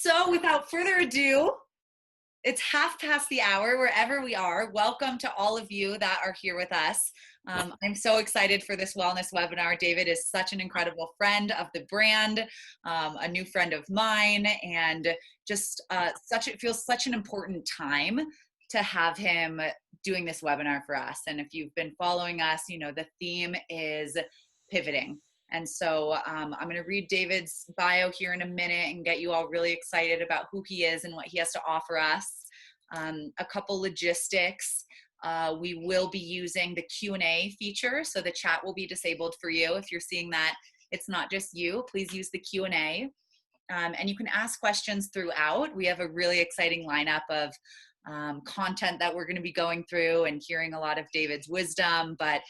So without further ado, it's half past the hour wherever we are. Welcome to all of you that are here with us. I'm so excited for this wellness webinar. David is such an incredible friend of the brand, a new friend of mine, and just it feels such an important time to have him doing this webinar for us. And if you've been following us, you know the theme is pivoting. And so I'm going to read David's bio here in a minute and get you all really excited about who he is and what he has to offer us. A couple logistics. We will be using the Q&A feature, so the chat will be disabled for you. If you're seeing that it's not just you, please use the Q&A. And you can ask questions throughout. We have a really exciting lineup of content that we're going to be going through and hearing a lot of David's wisdom. But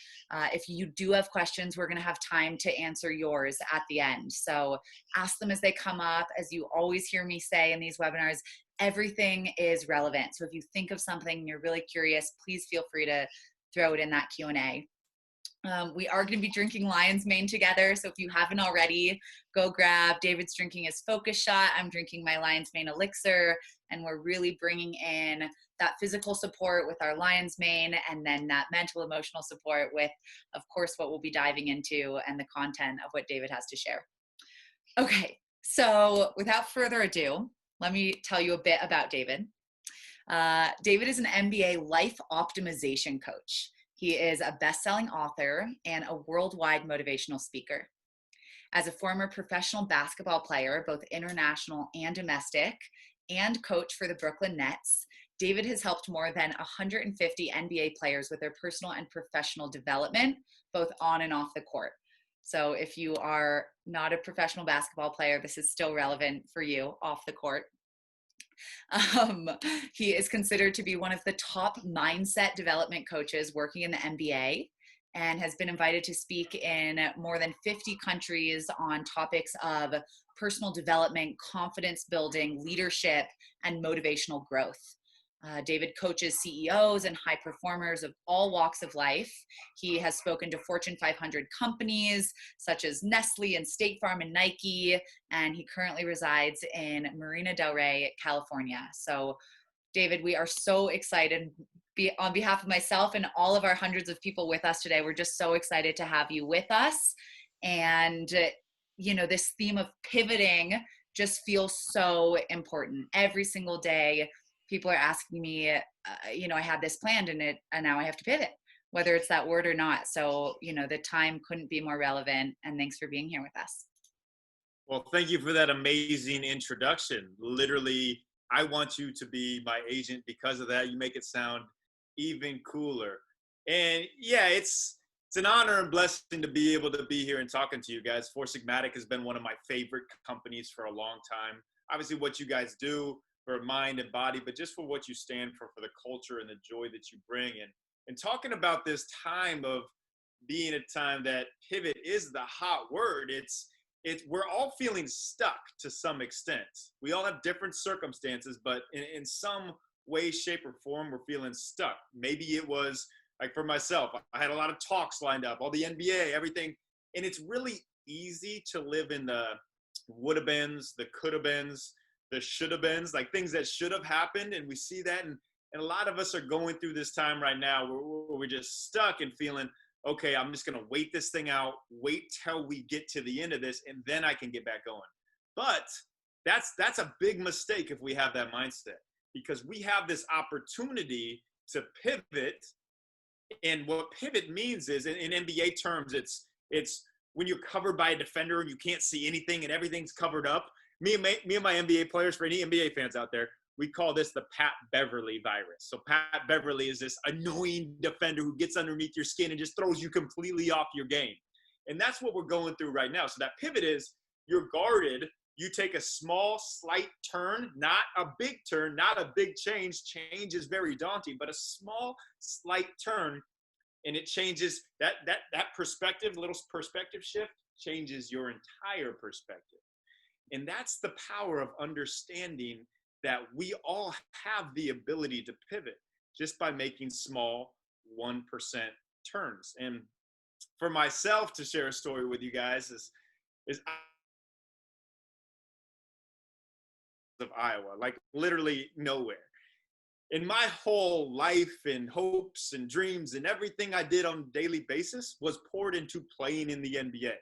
if you do have questions, we're going to have time to answer yours at the end. So ask them as they come up. As you always hear me say in these webinars, everything is relevant. So if you think of something and you're really curious, please feel free to throw it in that Q&A. We are going to be drinking Lion's Mane together. So if you haven't already, go grab. David's drinking his Focus Shot. I'm drinking my Lion's Mane Elixir. And we're really bringing in that physical support with our Lion's Mane, and then that mental, emotional support with, of course, what we'll be diving into and the content of what David has to share. Okay, so without further ado, let me tell you a bit about David. David is an MBA life optimization coach. He is a best-selling author and a worldwide motivational speaker. As a former professional basketball player, both international and domestic, and coach for the Brooklyn Nets, David has helped more than 150 NBA players with their personal and professional development, both on and off the court. So if you are not a professional basketball player, this is still relevant for you off the court. He is considered to be one of the top mindset development coaches working in the NBA, and has been invited to speak in more than 50 countries on topics of personal development, confidence building, leadership, and motivational growth. David coaches CEOs and high performers of all walks of life. He has spoken to Fortune 500 companies such as Nestle and State Farm and Nike, and he currently resides in Marina del Rey, California. So, David, we are so excited. On behalf of myself and all of our hundreds of people with us today, we're just so excited to have you with us. And, you know, this theme of pivoting just feels so important. Every single day, people are asking me, you know, I had this planned and now I have to pivot, whether it's that word or not. So, you know, the time couldn't be more relevant. And thanks for being here with us. Well, thank you for that amazing introduction. Literally, I want you to be my agent because of that. You make it sound even cooler. And yeah, it's an honor and blessing to be able to be here and talking to you guys. Sigmatic has been one of my favorite companies for a long time. Obviously, what you guys do for mind and body, but just for what you stand for the culture and the joy that you bring. And talking about this time of being a time that pivot is the hot word. We're all feeling stuck to some extent. We all have different circumstances, but in some way, shape, or form, we're feeling stuck. Maybe it was like for myself, I had a lot of talks lined up, all the NBA, everything. And it's really easy to live in the would-have beens, the could-have beens, the should-have beens, like things that should have happened. And we see that. And a lot of us are going through this time right now where we're just stuck and feeling, okay, I'm just going to wait this thing out, wait till we get to the end of this, and then I can get back going. But that's a big mistake if we have that mindset, because we have this opportunity to pivot. And what pivot means is, in NBA terms, it's when you're covered by a defender and you can't see anything and everything's covered up. Me and my NBA players, for any NBA fans out there, we call this the Pat Beverly Virus. So Pat Beverly is this annoying defender who gets underneath your skin and just throws you completely off your game. And that's what we're going through right now. So that pivot is, you're guarded, you take a small, slight turn, not a big turn, not a big change. Change is very daunting, but a small, slight turn, and it changes that perspective, little perspective shift changes your entire perspective. And that's the power of understanding that we all have the ability to pivot just by making small 1% turns. And for myself to share a story with you guys is of Iowa, like literally nowhere. And my whole life and hopes and dreams and everything I did on a daily basis was poured into playing in the NBA.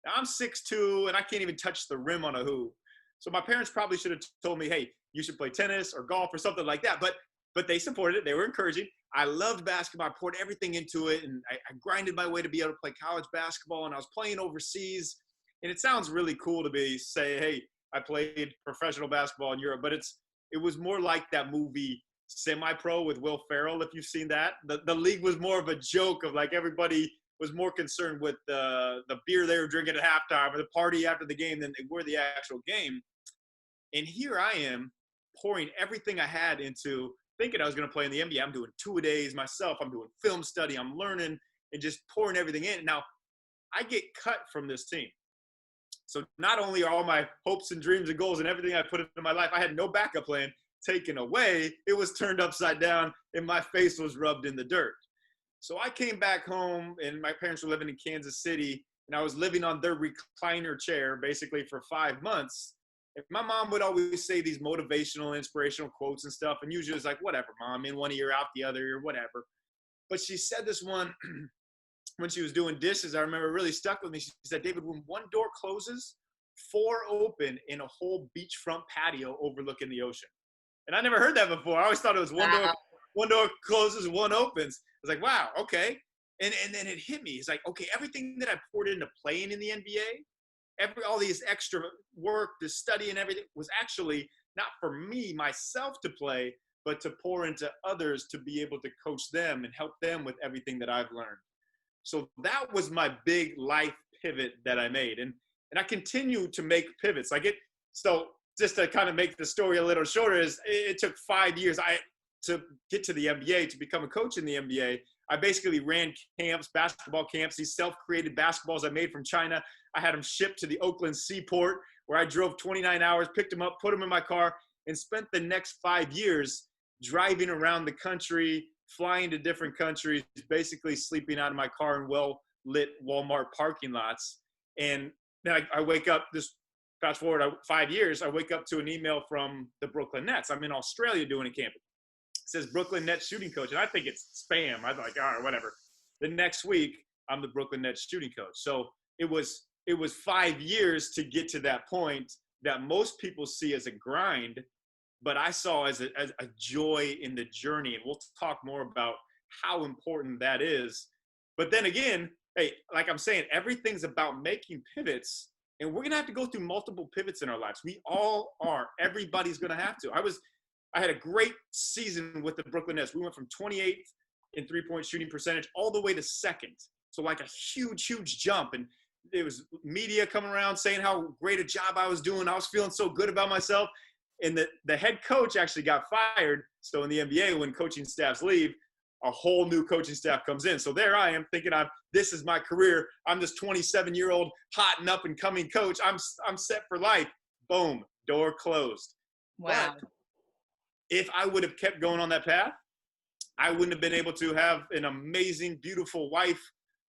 Now, I'm 6'2" and I can't even touch the rim on a hoop. So my parents probably should have told me, hey, you should play tennis or golf or something like that. But they supported it. They were encouraging. I loved basketball. I poured everything into it. And I grinded my way to be able to play college basketball. And I was playing overseas. And it sounds really cool to say, hey, I played professional basketball in Europe. But it was more like that movie Semi-Pro with Will Ferrell, if you've seen that. The league was more of a joke of like everybody was more concerned with the beer they were drinking at halftime or the party after the game than they were the actual game. And here I am pouring everything I had into thinking I was going to play in the NBA. I'm doing 2-a-days myself. I'm doing film study. I'm learning and just pouring everything in. Now, I get cut from this team. So not only are all my hopes and dreams and goals and everything I put into my life, I had no backup plan taken away. It was turned upside down and my face was rubbed in the dirt. So I came back home and my parents were living in Kansas City and I was living on their recliner chair basically for 5 months. And my mom would always say these motivational, inspirational quotes and stuff. And usually it was like, whatever, mom, in one ear, out the other ear, whatever. But she said this one when she was doing dishes, I remember really stuck with me. She said, David, when one door closes, 4 open in a whole beachfront patio overlooking the ocean. And I never heard that before. I always thought it was one door closes, one opens. I was like, wow, okay. And then it hit me. It's like, okay, everything that I poured into playing in the NBA, all these extra work, the study and everything was actually not for me, myself to play, but to pour into others to be able to coach them and help them with everything that I've learned. So that was my big life pivot that I made. And I continue to make pivots. So just to kind of make the story a little shorter, it took 5 years to get to the NBA, to become a coach in the NBA. I basically ran camps, basketball camps, these self-created basketballs I made from China. I had them shipped to the Oakland seaport where I drove 29 hours, picked them up, put them in my car, and spent the next 5 years driving around the country, flying to different countries, basically sleeping out of my car in well-lit Walmart parking lots. And then I wake up, fast forward 5 years, I wake up to an email from the Brooklyn Nets. I'm in Australia doing a camp. It says Brooklyn Nets shooting coach. And I think it's spam. I'm like, all right, whatever. The next week, I'm the Brooklyn Nets shooting coach. So it was 5 years to get to that point that most people see as a grind, but I saw as a joy in the journey. And we'll talk more about how important that is. But then again, hey, like I'm saying, everything's about making pivots. And we're going to have to go through multiple pivots in our lives. We all are. Everybody's going to have to. I had a great season with the Brooklyn Nets. We went from 28th in three-point shooting percentage all the way to 2nd. So like a huge, huge jump. And there was media coming around saying how great a job I was doing. I was feeling so good about myself. And the head coach actually got fired. So in the NBA, when coaching staffs leave, a whole new coaching staff comes in. So there I am thinking this is my career. I'm this 27-year-old hot and up and coming coach. I'm set for life. Boom, door closed. Wow. But if I would have kept going on that path, I wouldn't have been able to have an amazing, beautiful wife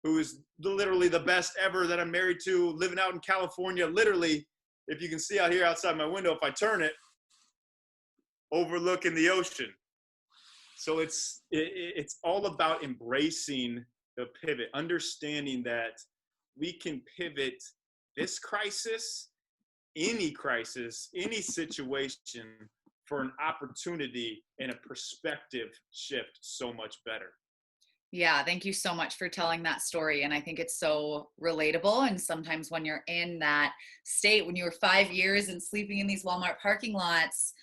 who is literally the best ever that I'm married to, living out in California. Literally, if you can see out here outside my window, if I turn it, overlooking the ocean. So it's all about embracing the pivot, understanding that we can pivot this crisis, any situation for an opportunity and a perspective shift so much better. Yeah, thank you so much for telling that story. And I think it's so relatable. And sometimes when you're in that state, when you were 5 years and sleeping in these Walmart parking lots,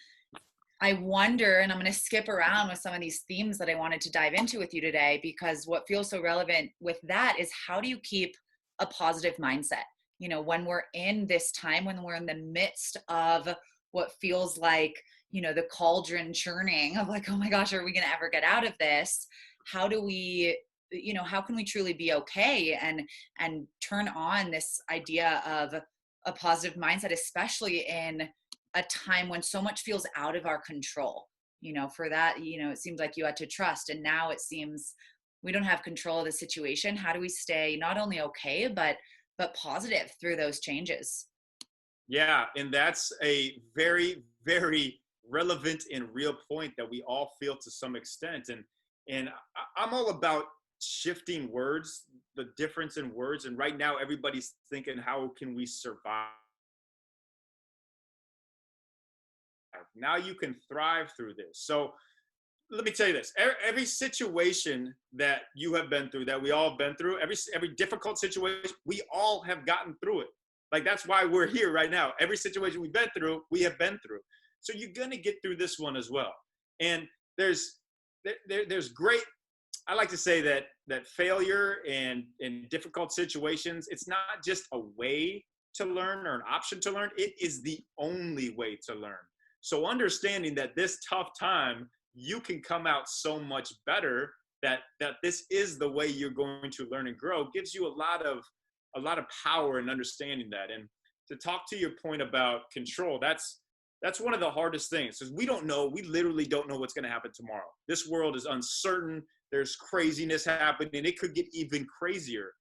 I wonder, and I'm going to skip around with some of these themes that I wanted to dive into with you today, because what feels so relevant with that is how do you keep a positive mindset? You know, when we're in this time, when we're in the midst of what feels like, you know, the cauldron churning of like, oh my gosh, are we going to ever get out of this? How do we, you know, how can we truly be okay and turn on this idea of a positive mindset, especially in a time when so much feels out of our control? You know, for that, you know, it seems like you had to trust, and now it seems we don't have control of the situation. How do we stay not only okay, but positive through those changes? Yeah, and that's a very, very relevant and real point that we all feel to some extent. And I'm all about shifting words, the difference in words. And right now, everybody's thinking, how can we survive? Now you can thrive through this. So let me tell you this: every situation that you have been through, that we all have been through, every difficult situation, we all have gotten through it. Like, that's why we're here right now. Every situation we've been through, we have been through. So you're gonna get through this one as well. And there's great. I like to say that failure and in difficult situations, it's not just a way to learn or an option to learn. It is the only way to learn. So understanding that this tough time, you can come out so much better, that this is the way you're going to learn and grow, gives you a lot of power in understanding that. And to talk to your point about control, that's one of the hardest things, because we literally don't know what's going to happen tomorrow. This world is uncertain. There's craziness happening. It could get even crazier.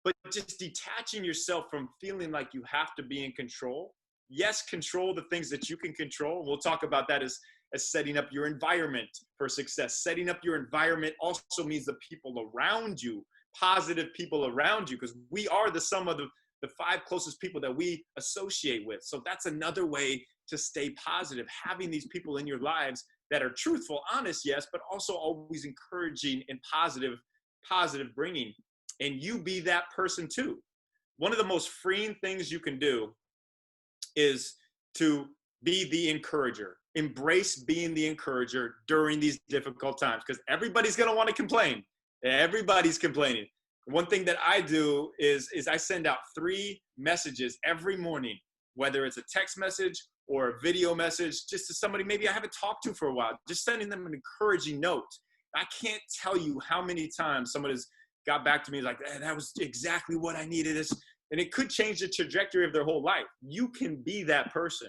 But just detaching yourself from feeling like you have to be in control. Yes, control the things that you can control. We'll talk about that as setting up your environment for success. Setting up your environment also means the people around you, positive people around you, because we are the sum of the 5 closest people that we associate with. So that's another way to stay positive, having these people in your lives that are truthful, honest, yes, but also always encouraging and positive bringing. And you be that person too. One of the most freeing things you can do is to be the encourager. Embrace being the encourager during these difficult times, because everybody's going to want to complain. Everybody's complaining. One thing that I do is I send out 3 messages every morning, whether it's a text message or a video message, just to somebody maybe I haven't talked to for a while, just sending them an encouraging note. I can't tell you how many times someone has got back to me like, that was exactly what I needed. And it could change the trajectory of their whole life. You can be that person.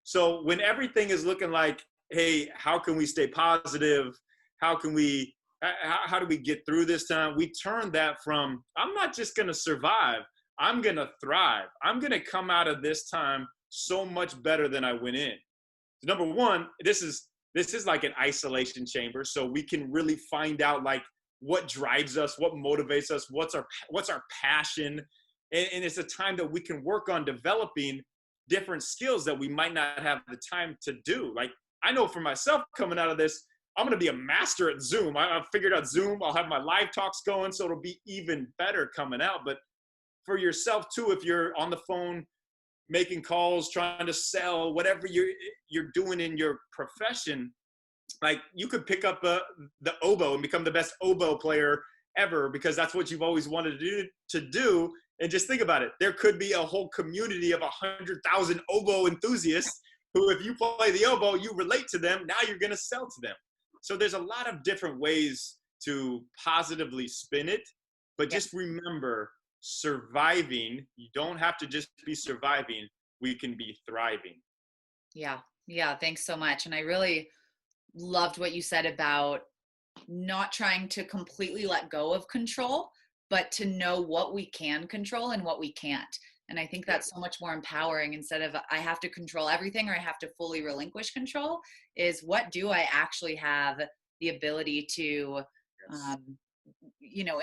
So when everything is looking like, hey, how can we stay positive? How do we get through this time? We turn that from, I'm not just going to survive, I'm going to thrive. I'm going to come out of this time so much better than I went in. So number one, this is like an isolation chamber. So we can really find out like what drives us, what motivates us, what's our passion. And it's a time that we can work on developing different skills that we might not have the time to do. Like, I know for myself, coming out of this, I'm going to be a master at Zoom. I've figured out Zoom. I'll have my live talks going, so it'll be even better coming out. But for yourself too, if you're on the phone, making calls, trying to sell, whatever you're doing in your profession, like, you could pick up the oboe and become the best oboe player ever, because that's what you've always wanted to do. And just think about it. There could be a whole community of 100,000 oboe enthusiasts who, if you play the oboe, you relate to them. Now you're going to sell to them. So there's a lot of different ways to positively spin it. But just remember, surviving, you don't have to just be surviving. We can be thriving. Yeah. Yeah. Thanks so much. And I really loved what you said about not trying to completely let go of control, but to know what we can control and what we can't. And I think that's so much more empowering, instead of I have to control everything or I have to fully relinquish control, is what do I actually have the ability to,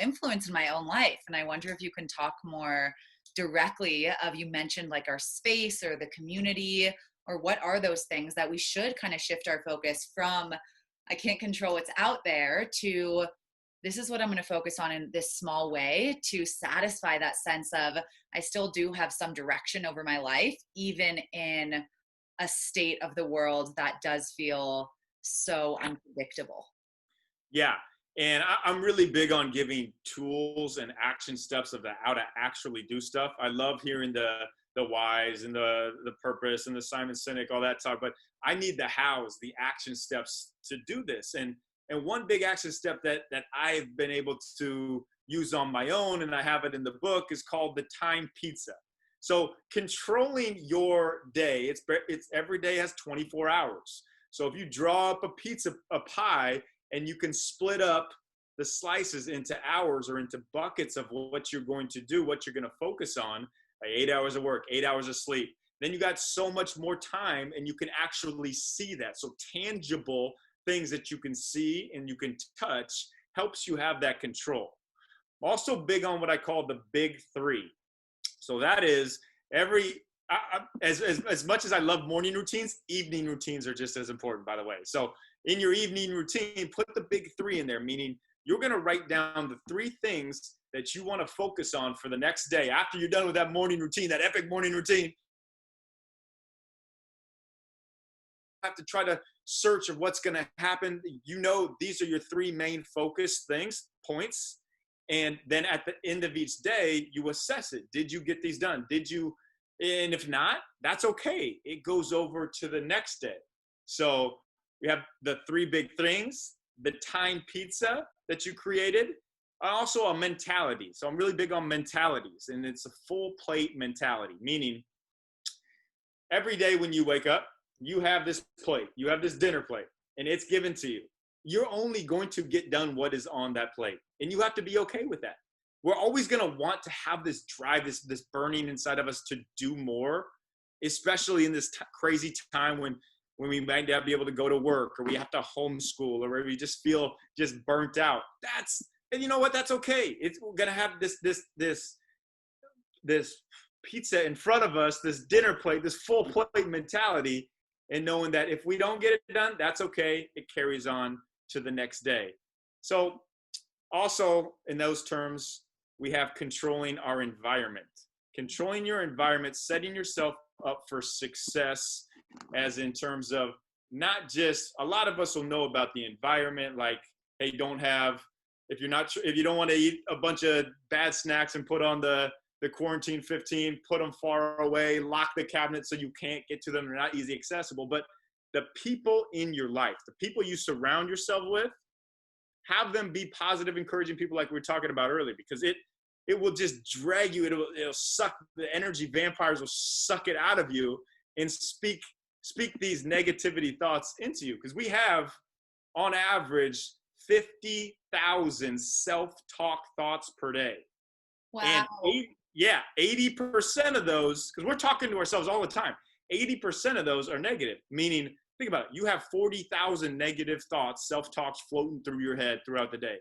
influence in my own life. And I wonder if you can talk more directly of, you mentioned like our space or the community, or what are those things that we should kind of shift our focus from, I can't control what's out there, to this is what I'm going to focus on in this small way to satisfy that sense of I still do have some direction over my life, even in a state of the world that does feel so unpredictable. Yeah. And I'm really big on giving tools and action steps of how to actually do stuff. I love hearing the whys and the purpose and the Simon Sinek, all that talk, but I need the hows, the action steps to do this. And one big action step that I've been able to use on my own, and I have it in the book, is called the time pizza. So controlling your day, it's every day has 24 hours. So if you draw up a pie, and you can split up the slices into hours or into buckets of what you're going to do, what you're going to focus on, like 8 hours of work, 8 hours of sleep, then you got so much more time and you can actually see that. So tangible things that you can see and you can touch helps you have that control. I'm also big on what I call the big three. So that is as much as I love morning routines, evening routines are just as important, by the way. So in your evening routine, put the big three in there, meaning you're going to write down the three things that you want to focus on for the next day. After you're done with that morning routine, that epic morning routine, have to try to search of what's going to happen. You know, these are your three main focus things, points. And then at the end of each day, you assess it. Did you get these done? Did you? And if not, that's okay. It goes over to the next day. So we have the three big things, the time pizza that you created, also a mentality. So I'm really big on mentalities, and it's a full plate mentality, meaning every day when you wake up, you have this plate, you have this dinner plate, and it's given to you. You're only going to get done what is on that plate, and you have to be okay with that. We're always going to want to have this drive, this burning inside of us to do more, especially in this crazy time when we might not be able to go to work, or we have to homeschool, or where we just feel just burnt out. And you know what? That's okay. We're going to have this pizza in front of us, this dinner plate, this full plate mentality, and knowing that if we don't get it done, that's okay. It carries on to the next day. So also in those terms, we have controlling our environment. Controlling your environment, setting yourself up for success, as in terms of not just, a lot of us will know about the environment, like, hey, if you don't want to eat a bunch of bad snacks and put on the quarantine 15, put them far away, lock the cabinet so you can't get to them, they're not easy accessible. But the people in your life, the people you surround yourself with, have them be positive, encouraging people like we were talking about earlier, because it will just drag you. It'll suck, the energy vampires will suck it out of you and speak these negativity thoughts into you. Because we have, on average, 50,000 self-talk thoughts per day. Wow. And 80% of those, because we're talking to ourselves all the time, 80% of those are negative, meaning, think about it, you have 40,000 negative thoughts, self-talks floating through your head throughout the day.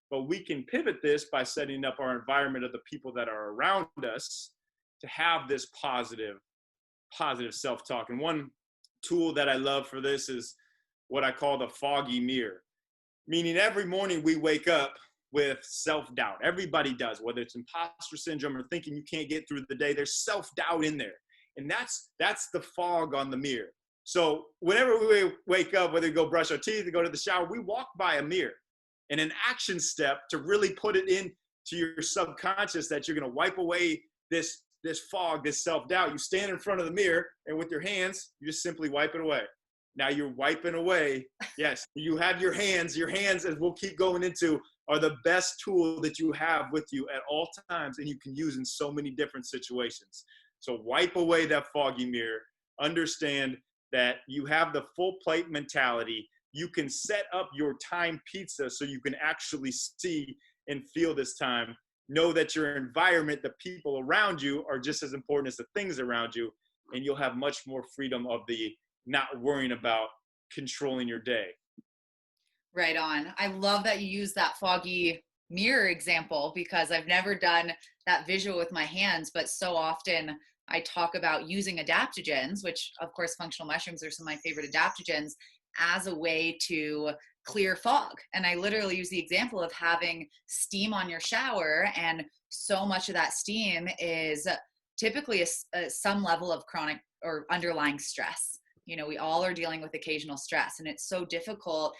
But we can pivot this by setting up our environment of the people that are around us to have this positive self-talk. And one tool that I love for this is what I call the Foggy Mirror, meaning every morning we wake up with self-doubt. Everybody does, whether it's imposter syndrome or thinking you can't get through the day, there's self-doubt in there. And that's the fog on the mirror. So whenever we wake up, whether we go brush our teeth or go to the shower, we walk by a mirror. And an action step to really put it into your subconscious that you're going to wipe away this fog, this self-doubt. You stand in front of the mirror, and with your hands, you just simply wipe it away. Now you're wiping away. Yes, you have your hands, as we'll keep going into, are the best tool that you have with you at all times, and you can use in so many different situations. So wipe away that foggy mirror. Understand that you have the full plate mentality. You can set up your time pizza so you can actually see and feel this time. Know that your environment, the people around you, are just as important as the things around you, and you'll have much more freedom of the not worrying about controlling your day. Right on. I love that you use that foggy mirror example, because I've never done that visual with my hands, but so often I talk about using adaptogens, which of course functional mushrooms are some of my favorite adaptogens, as a way to clear fog. And I literally use the example of having steam on your shower, and so much of that steam is typically some level of chronic or underlying stress. We all are dealing with occasional stress, and it's so difficult,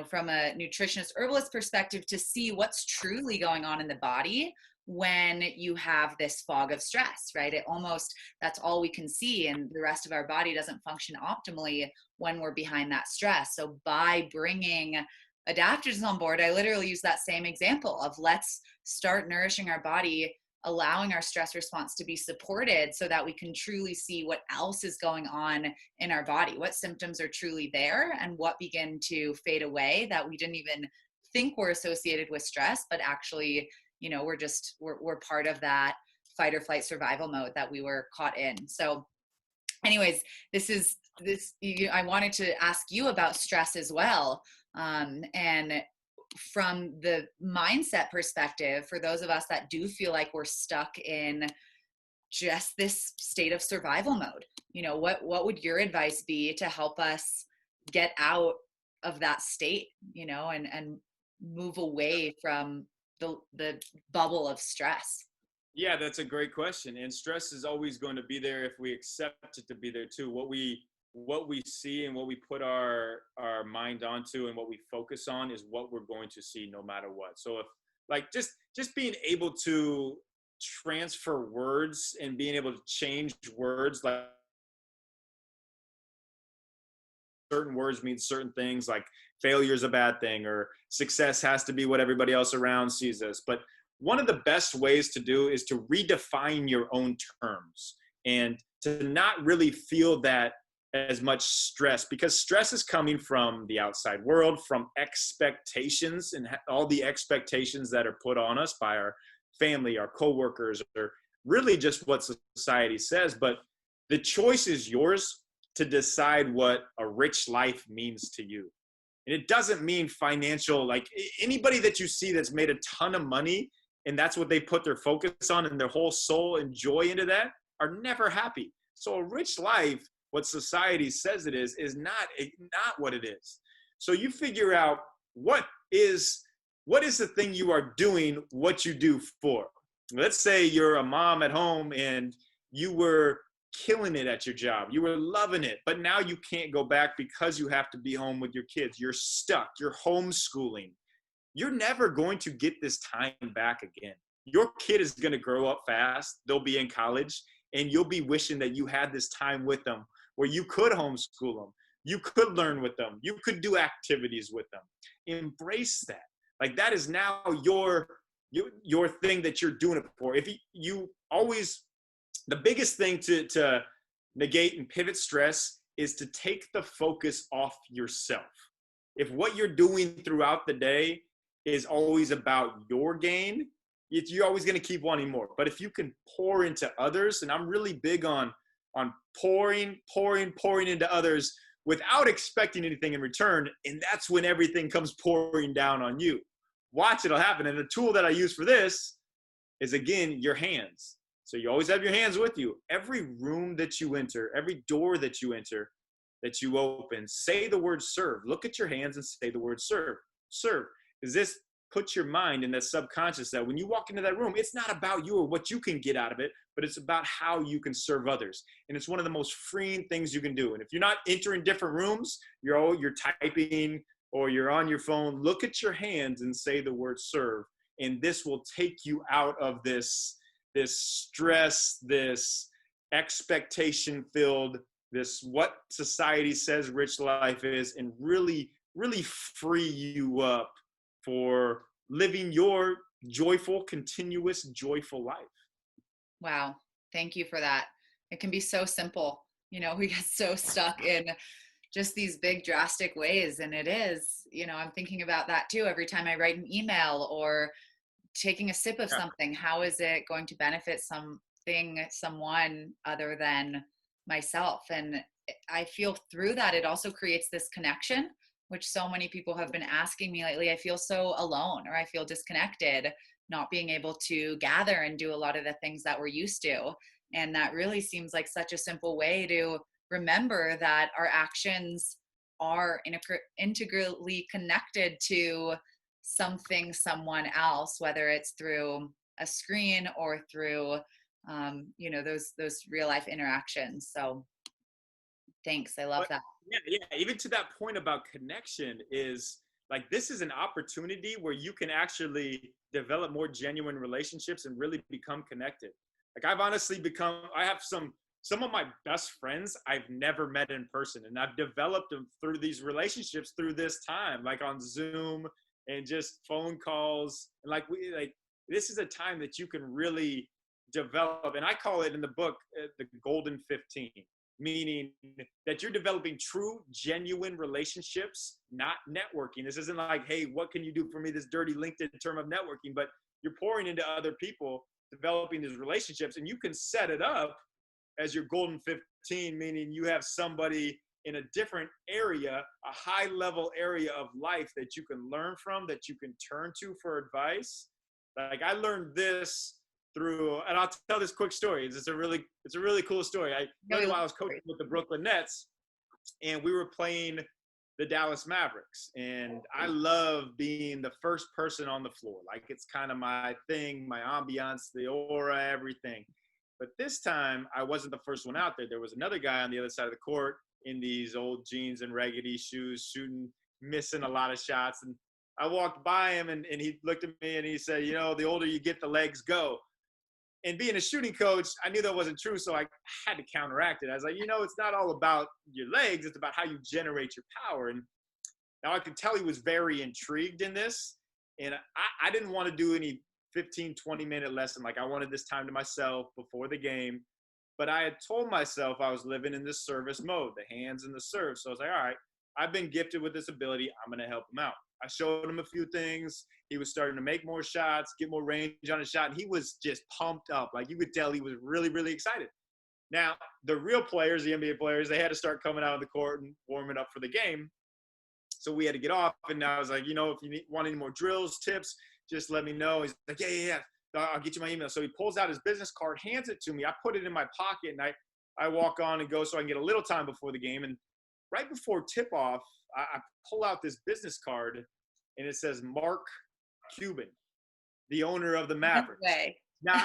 from a nutritionist herbalist perspective, to see what's truly going on in the body when you have this fog of stress, right? That's all we can see, and the rest of our body doesn't function optimally when we're behind that stress. So by bringing adaptogens on board, I literally use that same example of, let's start nourishing our body, allowing our stress response to be supported so that we can truly see what else is going on in our body, what symptoms are truly there, and what begin to fade away that we didn't even think were associated with stress, but actually, we're part of that fight or flight survival mode that we were caught in. So anyways, I wanted to ask you about stress as well. And from the mindset perspective, for those of us that do feel like we're stuck in just this state of survival mode, what would your advice be to help us get out of that state, and move away from the bubble of stress? Yeah, that's a great question. And stress is always going to be there if we accept it to be there too. What we see and what we put our mind onto and what we focus on is what we're going to see no matter what. So if like just being able to transfer words and being able to change words, like certain words mean certain things, like failure is a bad thing or success has to be what everybody else around sees as. But one of the best ways to do is to redefine your own terms and to not really feel that as much stress, because stress is coming from the outside world, from expectations and all the expectations that are put on us by our family, our coworkers, or really just what society says. But the choice is yours to decide what a rich life means to you. And it doesn't mean financial, like anybody that you see that's made a ton of money and that's what they put their focus on and their whole soul and joy into that are never happy. So a rich life, what society says it is not what it is. So you figure out what is the thing you are doing what you do for. Let's say you're a mom at home and you were killing it at your job. You were loving it, but now you can't go back because you have to be home with your kids. You're stuck. You're homeschooling. You're never going to get this time back again. Your kid is going to grow up fast. They'll be in college and you'll be wishing that you had this time with them where you could homeschool them. You could learn with them. You could do activities with them. Embrace that. Like that is now your thing that you're doing it for. If you always, the biggest thing to negate and pivot stress is to take the focus off yourself. If what you're doing throughout the day is always about your gain, you're always going to keep wanting more. But if you can pour into others, and I'm really big on pouring into others without expecting anything in return, and that's when everything comes pouring down on you. Watch, it'll happen. And the tool that I use for this is, again, your hands. So you always have your hands with you. Every room that you enter, every door that you enter, that you open, say the word serve. Look at your hands and say the word serve. Serve. Because this puts your mind in that subconscious that when you walk into that room, it's not about you or what you can get out of it, but it's about how you can serve others. And it's one of the most freeing things you can do. And if you're not entering different rooms, you're typing or you're on your phone, look at your hands and say the word serve. And this will take you out of this stress, this expectation filled, this what society says rich life is, and really, really free you up for living your joyful, continuous, joyful life. Wow. Thank you for that. It can be so simple. We get so stuck in just these big drastic ways. And it is, I'm thinking about that too. Every time I write an email or taking a sip of something, how is it going to benefit someone other than myself? And I feel through that, it also creates this connection, which so many people have been asking me lately. I feel so alone, or I feel disconnected, not being able to gather and do a lot of the things that we're used to. And that really seems like such a simple way to remember that our actions are integrally connected to something, someone else, whether it's through a screen or through those real life interactions. So thanks, I love that. Yeah, even to that point about connection, is like this is an opportunity where you can actually develop more genuine relationships and really become connected. Like I have some of my best friends I've never met in person, and I've developed them through these relationships through this time, like on Zoom and just phone calls. And this is a time that you can really develop, and I call it in the book the golden 15, meaning that you're developing true, genuine relationships, not networking. This isn't like, hey, what can you do for me, this dirty LinkedIn term of networking, but you're pouring into other people, developing these relationships, and you can set it up as your golden team, meaning you have somebody in a different area, a high level area of life that you can learn from, that you can turn to for advice. Like I learned this through, and I'll tell this quick story. It's a really cool story. I learned while I was coaching with the Brooklyn Nets, and we were playing the Dallas Mavericks. And I love being the first person on the floor. Like it's kind of my thing, my ambiance, the aura, everything. But this time I wasn't the first one out there. There was another guy on the other side of the court in these old jeans and raggedy shoes, shooting, missing a lot of shots. And I walked by him and he looked at me and he said, you know, the older you get, the legs go. And being a shooting coach, I knew that wasn't true, so I had to counteract it. I was like, you know, it's not all about your legs, it's about how you generate your power. And now I could tell he was very intrigued in this. And I didn't want to do any 15, 20-minute lesson. Like I wanted this time to myself before the game. But I had told myself I was living in this service mode, the hands and the serve. So I was like, all right, I've been gifted with this ability. I'm going to help him out. I showed him a few things. He was starting to make more shots, get more range on his shot. And he was just pumped up. Like you could tell he was really, really excited. Now, the real players, the NBA players, they had to start coming out on the court and warming up for the game. So we had to get off. And I was like, you know, if you want any more drills, tips, just let me know. He's like, yeah. I'll get you my email. So he pulls out his business card, hands it to me. I put it in my pocket, and I walk on and go so I can get a little time before the game. And right before tip-off, I pull out this business card, and it says Mark Cuban, the owner of the Mavericks. Now,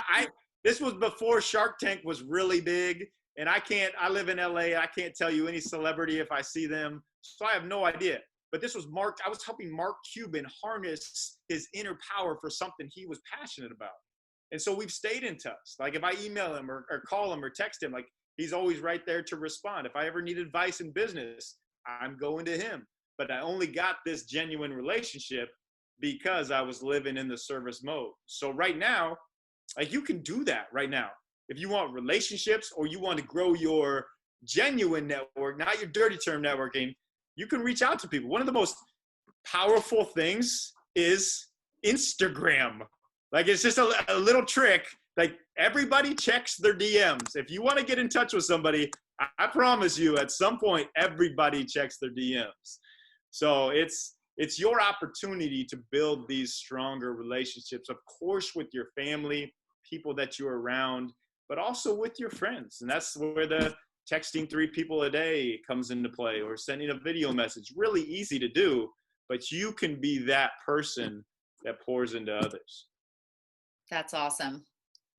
this was before Shark Tank was really big, and I live in LA. I can't tell you any celebrity if I see them, so I have no idea. But this was Mark. I was helping Mark Cuban harness his inner power for something he was passionate about. And so we've stayed in touch. Like if I email him or call him or text him, like he's always right there to respond. If I ever need advice in business, I'm going to him. But I only got this genuine relationship because I was living in the service mode. So right now, like you can do that right now. If you want relationships or you want to grow your genuine network, not your dirty term networking, you can reach out to people. One of the most powerful things is Instagram. Like it's just a little trick. Like everybody checks their DMs. If you want to get in touch with somebody, I promise you at some point, everybody checks their DMs. So it's your opportunity to build these stronger relationships, of course, with your family, people that you're around, but also with your friends. And that's where the texting 3 people a day comes into play, or sending a video message. Really easy to do, but you can be that person that pours into others. That's awesome.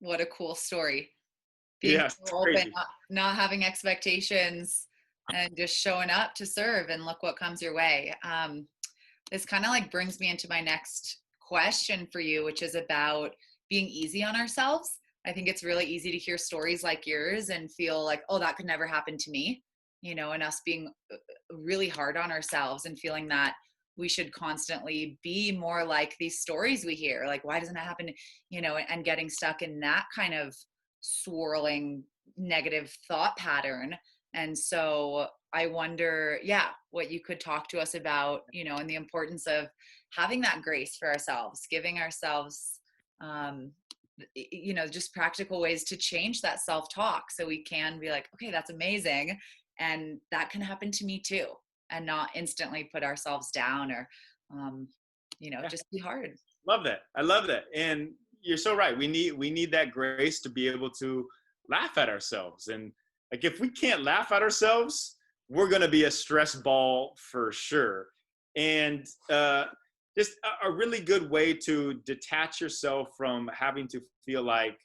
What a cool story. Being so open, not having expectations, and just showing up to serve, and look what comes your way. This kind of like brings me into my next question for you, which is about being easy on ourselves. I think it's really easy to hear stories like yours and feel like, oh, that could never happen to me, you know, and us being really hard on ourselves and feeling that we should constantly be more like these stories we hear. Like, why doesn't it happen? You know, and getting stuck in that kind of swirling negative thought pattern. And so I wonder, what you could talk to us about, you know, and the importance of having that grace for ourselves, giving ourselves, you know, just practical ways to change that self-talk so we can be like, okay, that's amazing. And that can happen to me too. And not instantly put ourselves down or, you know, just be hard. Love that. I love that. And you're so right. We need that grace to be able to laugh at ourselves. And like, if we can't laugh at ourselves, we're going to be a stress ball for sure. And just a really good way to detach yourself from having to feel like,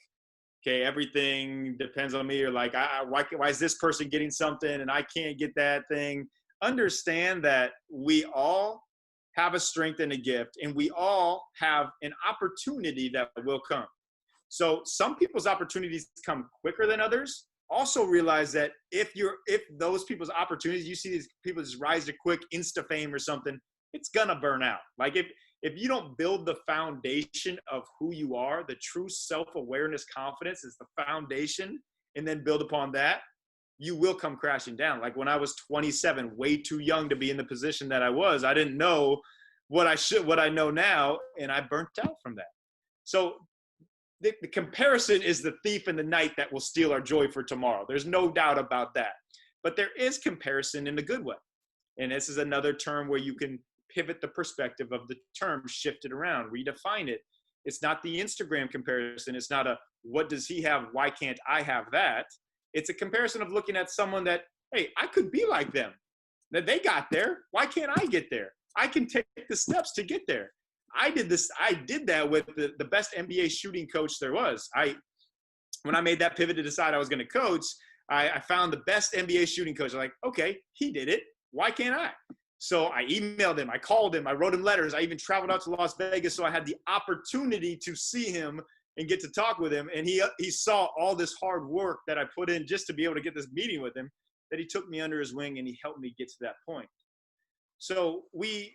okay, everything depends on me, or like, why is this person getting something and I can't get that thing? Understand that we all have a strength and a gift, and we all have an opportunity that will come. So some people's opportunities come quicker than others. Also realize that if those people's opportunities, you see these people just rise to quick insta fame or something, it's gonna burn out. Like if you don't build the foundation of who you are, the true self-awareness, confidence is the foundation, and then build upon that, you will come crashing down. Like when I was 27, way too young to be in the position that I was, I didn't know what I know now, and I burnt out from that. So the comparison is the thief in the night that will steal our joy for tomorrow. There's no doubt about that. But there is comparison in a good way. And this is another term where you can pivot the perspective of the term, shift it around, redefine it. It's not the Instagram comparison. It's not a, what does he have? Why can't I have that? It's a comparison of looking at someone that, hey, I could be like them. That they got there. Why can't I get there? I can take the steps to get there. I did that with the best NBA shooting coach there was. When I made that pivot to decide I was going to coach, I found the best NBA shooting coach. I'm like, okay, he did it. Why can't I? So I emailed him, I called him, I wrote him letters. I even traveled out to Las Vegas so I had the opportunity to see him and get to talk with him. And he saw all this hard work that I put in just to be able to get this meeting with him, that he took me under his wing and he helped me get to that point. So we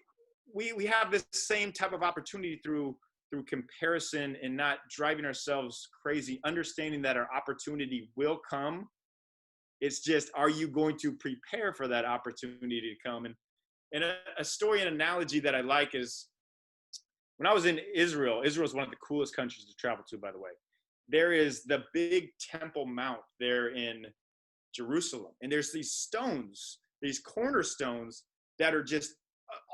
have this same type of opportunity through comparison and not driving ourselves crazy, understanding that our opportunity will come. It's just, are you going to prepare for that opportunity to come? And a story and analogy that I like is when I was in Israel. Israel is one of the coolest countries to travel to, by the way. There is the big Temple Mount there in Jerusalem. And there's these stones, these cornerstones that are just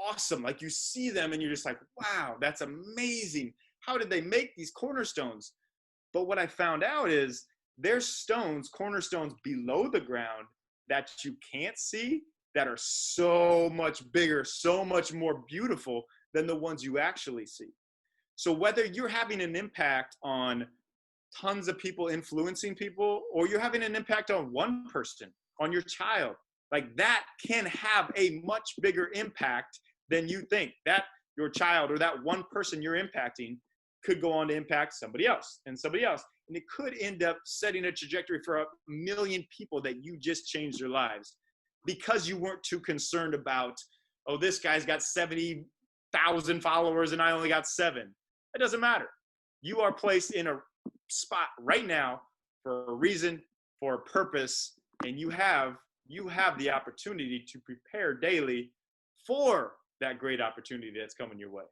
awesome. Like you see them and you're just like, wow, that's amazing. How did they make these cornerstones? But what I found out is there's stones, cornerstones below the ground that you can't see that are so much bigger, so much more beautiful than the ones you actually see. So whether you're having an impact on tons of people, influencing people, or you're having an impact on one person, on your child, like that can have a much bigger impact than you think. That your child or that one person you're impacting could go on to impact somebody else and somebody else. And it could end up setting a trajectory for 1 million people that you just changed their lives because you weren't too concerned about, oh, this guy's got 70,000 followers and I only got 7. It doesn't matter. You are placed in a spot right now for a reason, for a purpose, and you have the opportunity to prepare daily for that great opportunity that's coming your way.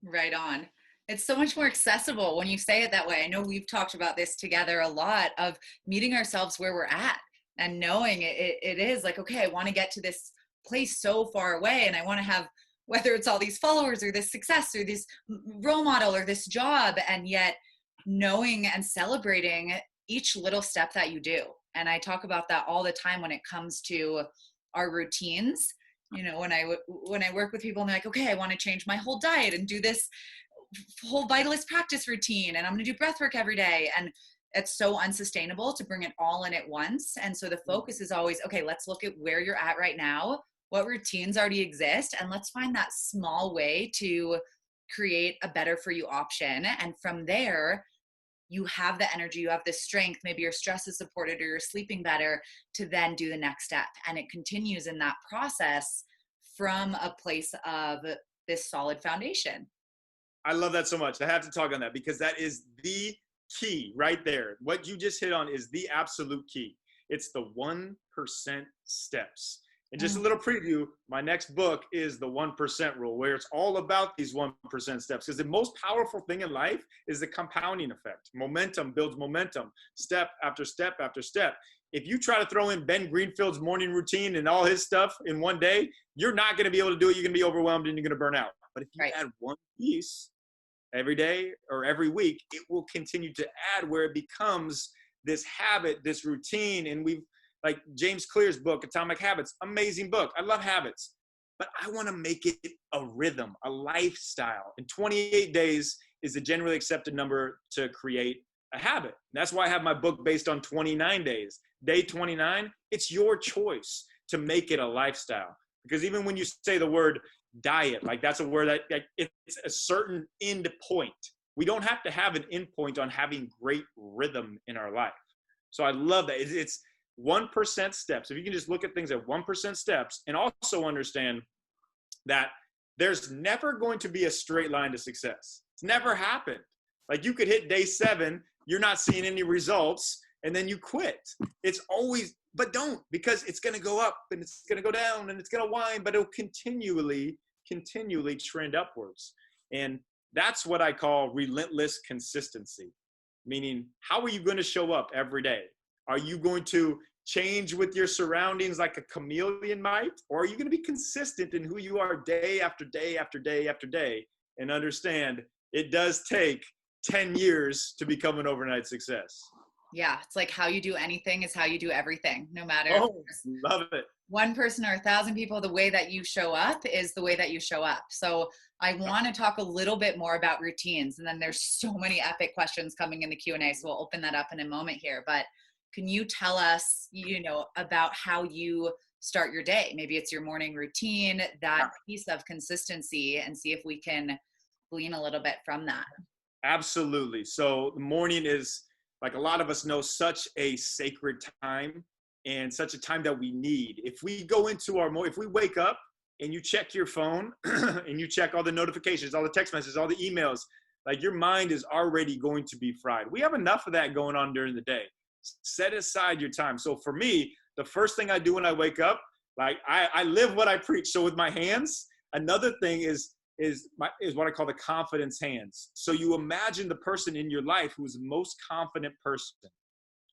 Right on. It's so much more accessible when you say it that way. I know we've talked about this together a lot, of meeting ourselves where we're at and knowing it is like, okay, I want to get to this place so far away and I want to have, whether it's all these followers or this success or this role model or this job, and yet knowing and celebrating each little step that you do. And I talk about that all the time when it comes to our routines. You know, when I work with people and they're like, okay, I want to change my whole diet and do this whole vitalist practice routine, and I'm going to do breath work every day. And it's so unsustainable to bring it all in at once. And so the focus is always, okay, let's look at where you're at right now, what routines already exist, and let's find that small way to create a better for you option. And from there, you have the energy, you have the strength, maybe your stress is supported or you're sleeping better, to then do the next step. And it continues in that process from a place of this solid foundation. I love that so much. I have to talk on that because that is the key right there. What you just hit on is the absolute key. It's the 1% steps. And just a little preview, my next book is the 1% rule, where it's all about these 1% steps. Because the most powerful thing in life is the compounding effect. Momentum builds momentum, step after step after step. If you try to throw in Ben Greenfield's morning routine and all his stuff in one day, you're not going to be able to do it. You're going to be overwhelmed and you're going to burn out. But if you add one piece every day or every week, it will continue to add, where it becomes this habit, this routine. And we've, like James Clear's book, Atomic Habits, amazing book. I love habits, but I want to make it a rhythm, a lifestyle. And 28 days is the generally accepted number to create a habit. That's why I have my book based on 29 days. Day 29, it's your choice to make it a lifestyle. Because even when you say the word diet, like that's a word that it's a certain end point. We don't have to have an end point on having great rhythm in our life. So I love that. It's 1% steps. If you can just look at things at 1% steps, and also understand that there's never going to be a straight line to success. It's never happened. Like you could hit day 7, you're not seeing any results, and then you quit. It's always, but don't, because it's going to go up and it's going to go down and it's going to wind, but it'll continually trend upwards. And that's what I call relentless consistency. meaning how are you going to show up every day? Are you going to change with your surroundings like a chameleon might, or are you going to be consistent in who you are day after day after day after day, and understand it does take 10 years to become an overnight success? Yeah, it's like how you do anything is how you do everything, no matter if Oh, it's love it. one person or 1,000 people. The way that you show up is the way that you show up. So I want to talk a little bit more about routines, and then there's so many epic questions coming in the Q&A, so we'll open that up in a moment here. But can you tell us, about how you start your day? Maybe it's your morning routine, that piece of consistency, and see if we can glean a little bit from that. Absolutely. So the morning is, like a lot of us know, such a sacred time and such a time that we need. If we go into if we wake up and you check your phone and you check all the notifications, all the text messages, all the emails, like your mind is already going to be fried. We have enough of that going on during the day. Set aside your time. So for me, the first thing I do when I wake up, like I live what I preach. So with my hands, another thing is what I call the confidence hands. So you imagine the person in your life who's the most confident person,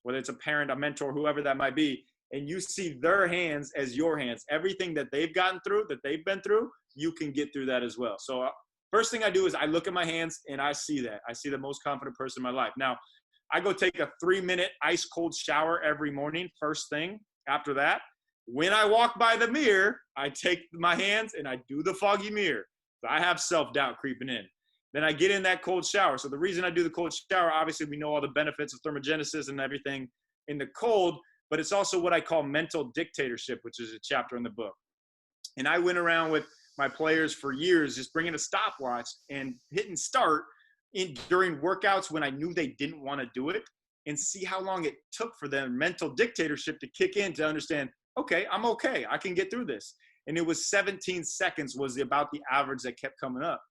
whether it's a parent, a mentor, whoever that might be, and you see their hands as your hands. Everything that they've gotten through, that they've been through, you can get through that as well. So first thing I do is I look at my hands and I see that. I see the most confident person in my life. Now, I go take a 3-minute ice cold shower every morning, first thing. After that, when I walk by the mirror, I take my hands and I do the foggy mirror. I have self-doubt creeping in. Then I get in that cold shower. So the reason I do the cold shower, obviously we know all the benefits of thermogenesis and everything in the cold, but it's also what I call mental dictatorship, which is a chapter in the book. And I went around with my players for years, just bringing a stopwatch and hitting start during workouts when I knew they didn't want to do it, and see how long it took for them mental dictatorship to kick in to understand, okay, I'm okay. I can get through this. And it was 17 seconds was about the average that kept coming up.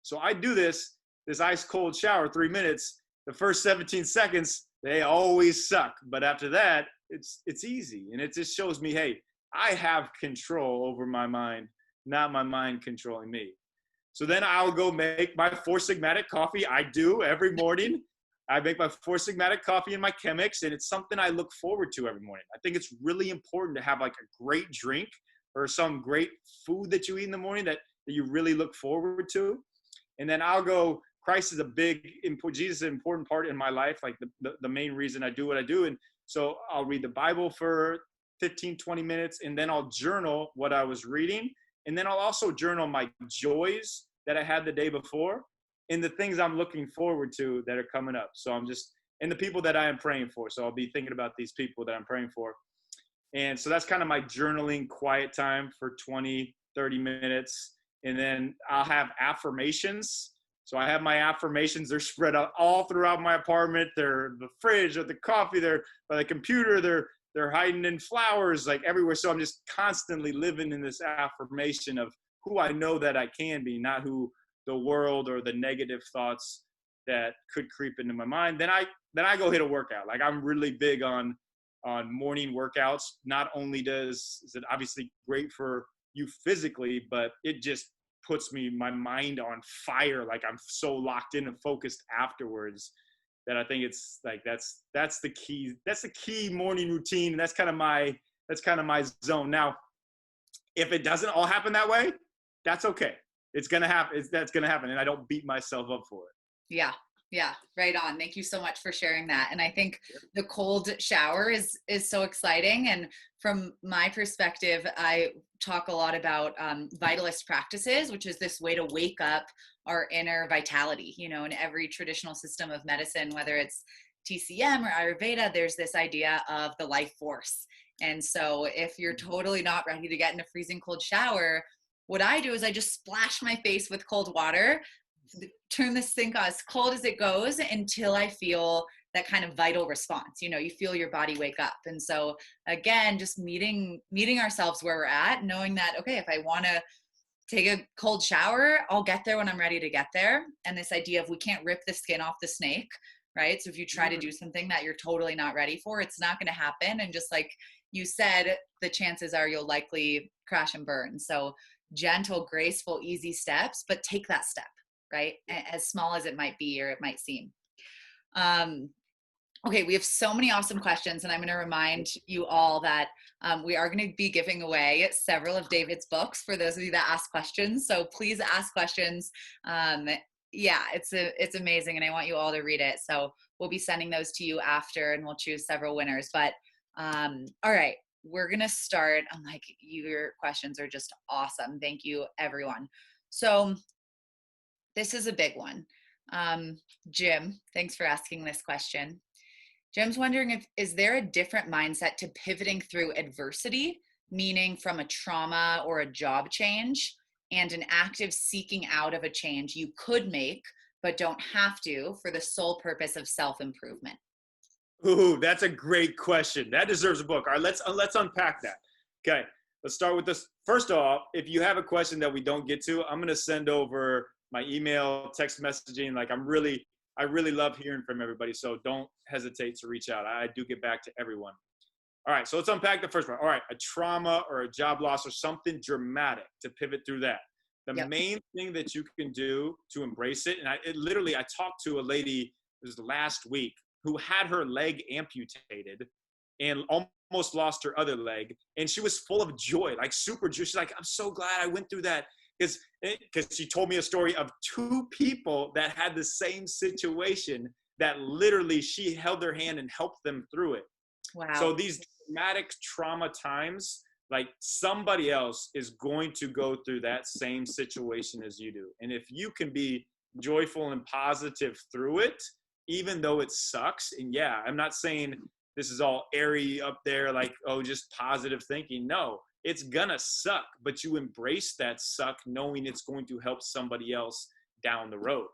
So I do this ice cold shower, 3 minutes. The first 17 seconds, they always suck. But after that, it's easy. And it just shows me, hey, I have control over my mind, not my mind controlling me. So then I'll go make my 4 Sigmatic coffee. I do every morning. I make my 4 Sigmatic coffee in my Chemex, and it's something I look forward to every morning. I think it's really important to have like a great drink or some great food that you eat in the morning that you really look forward to. And then I'll go, Christ is Jesus is an important part in my life, like the main reason I do what I do. And so I'll read the Bible for 15, 20 minutes, and then I'll journal what I was reading. And then I'll also journal my joys that I had the day before and the things I'm looking forward to that are coming up. So and the people that I am praying for. So I'll be thinking about these people that I'm praying for. And so that's kind of my journaling quiet time for 20, 30 minutes. And then I'll have affirmations. So I have my affirmations. They're spread out all throughout my apartment. They're the fridge or the coffee. They're by the computer. They're hiding in flowers, like everywhere. So I'm just constantly living in this affirmation of who I know that I can be, not who the world or the negative thoughts that could creep into my mind. Then I go hit a workout. Like I'm really big on morning workouts. Not only is it obviously great for you physically, but it just puts my mind on fire. Like I'm so locked in and focused afterwards that I think it's like that's the key morning routine. And that's kind of my zone. Now, if it doesn't all happen that way, that's okay. It's gonna happen. That's gonna happen, and I don't beat myself up for it. Yeah, right on. Thank you so much for sharing that. And I think the cold shower is so exciting. And from my perspective, I talk a lot about vitalist practices, which is this way to wake up our inner vitality. In every traditional system of medicine, whether it's TCM or Ayurveda, there's this idea of the life force. And so if you're totally not ready to get in a freezing cold shower, what I do is I just splash my face with cold water, turn the sink on as cold as it goes until I feel that kind of vital response. You feel your body wake up. And so again, just meeting ourselves where we're at, knowing that, okay, if I want to take a cold shower, I'll get there when I'm ready to get there. And this idea of we can't rip the skin off the snake, right? So if you try to do something that you're totally not ready for, it's not going to happen. And just like you said, the chances are you'll likely crash and burn. So gentle, graceful, easy steps, but take that step, right? As small as it might be or it might seem. Um, okay, we have so many awesome questions, and I'm going to remind you all that we are going to be giving away several of David's books for those of you that ask questions. So please ask questions. Yeah, it's amazing, and I want you all to read it. So we'll be sending those to you after, and we'll choose several winners. But all right, we're going to start. I'm like, your questions are just awesome. Thank you, everyone. So this is a big one. Jim, thanks for asking this question. Jim's wondering is there a different mindset to pivoting through adversity, meaning from a trauma or a job change, and an active seeking out of a change you could make, but don't have to for the sole purpose of self-improvement? Ooh, that's a great question. That deserves a book. All right, let's unpack that. Okay, let's start with this. First off, if you have a question that we don't get to, I'm gonna send over my email, text messaging. Like I really love hearing from everybody. So don't hesitate to reach out. I do get back to everyone. All right, so let's unpack the first one. All right, a trauma or a job loss or something dramatic to pivot through that. The Yep. main thing that you can do to embrace it, and I talked to a lady this last week who had her leg amputated and almost lost her other leg, and she was full of joy, like super joy. She's like, I'm so glad I went through that, because she told me a story of two people that had the same situation that literally she held their hand and helped them through it. So Wow. these dramatic trauma times, like somebody else is going to go through that same situation as you do. And if you can be joyful and positive through it, even though it sucks, and yeah, I'm not saying this is all airy up there, like, oh, just positive thinking. No, it's gonna suck, but you embrace that suck knowing it's going to help somebody else down the road.